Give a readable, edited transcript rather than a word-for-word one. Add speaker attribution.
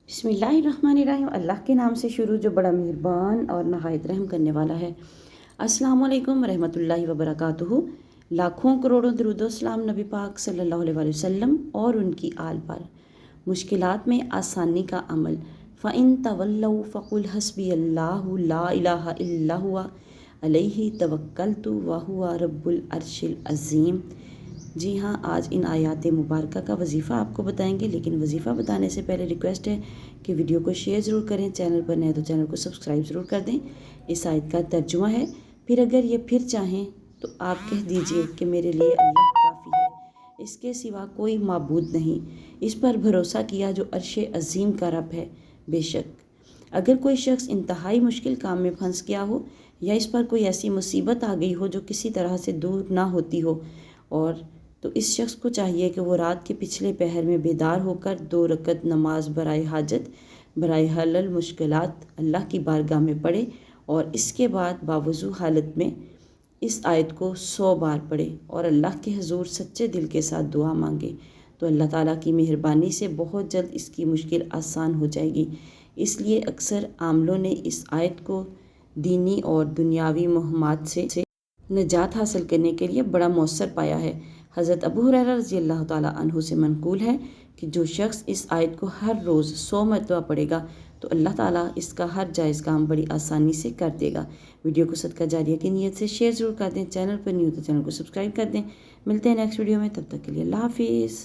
Speaker 1: बिस्मिल्लाहिर्रहमानिर्रहीम। अल्लाह के नाम से शुरू जो बड़ा मेहरबान और नहायत रहम करने वाला है। अस्सलाम वालेकुम रहमतुल्लाहि व बरकातुहू। लाखों करोड़ों दरूदो सलाम नबी पाक सल्लल्लाहु अलैहि वसल्लम और उनकी आल पर। मुश्किलात में आसानी का अमल। फ़इन तवल्लौ फ़कुल हस्बी अल्लाहु ला इलाहा इल्ला हुवा अलैहि तवक्कलतु व हुवा रब्बुल अर्शिल अज़ीम। जी हाँ, आज इन आयात मुबारका का वजीफ़ा आपको बताएंगे, लेकिन वजीफ़ा बताने से पहले रिक्वेस्ट है कि वीडियो को शेयर ज़रूर करें। चैनल पर नए तो चैनल को सब्सक्राइब ज़रूर कर दें। इस आयत का तर्जुमा है, फिर अगर ये फिर चाहें तो आप कह दीजिए कि मेरे लिए अल्लाह काफ़ी है, इसके सिवा कोई माबूद नहीं। इस पर भरोसा किया जो अर्श अज़ीम का रब है। बेशक अगर कोई शख्स इंतहाई मुश्किल काम में फंस गया हो या इस पर कोई ऐसी मुसीबत आ गई हो जो किसी तरह से दूर ना होती हो, और तो इस शख्स को चाहिए कि वो रात के पिछले पहर में बेदार होकर 2 रकत नमाज बराए हाजत बराए हलल मुश्किलात अल्लाह की बारगाह में पढ़े और इसके बाद बावजू हालत में इस आयत को 100 बार पढ़े और अल्लाह के हुजूर सच्चे दिल के साथ दुआ मांगे, तो अल्लाह ताला की मेहरबानी से बहुत जल्द इसकी मुश्किल आसान हो जाएगी। इसलिए अक्सर आमलों ने इस आयत को दीनी और दुनियावी मुहम्मात से निजात हासिल करने के लिए बड़ा मौसर पाया है। हज़रत अबू हुरैरा रज़ियल्लाहु ताला अन्हु से मनकूल है कि जो शख्स इस आयत को हर रोज़ 100 मरतबा पढ़ेगा तो अल्लाह ताला इसका हर जायज़ काम बड़ी आसानी से कर देगा। वीडियो को सदका जारिया की नीयत से शेयर ज़रूर कर दें। चैनल पर न्यू तो चैनल को सब्सक्राइब कर दें। मिलते हैं नेक्स्ट वीडियो में, तब तक के लिए अल्लाह हाफिज़।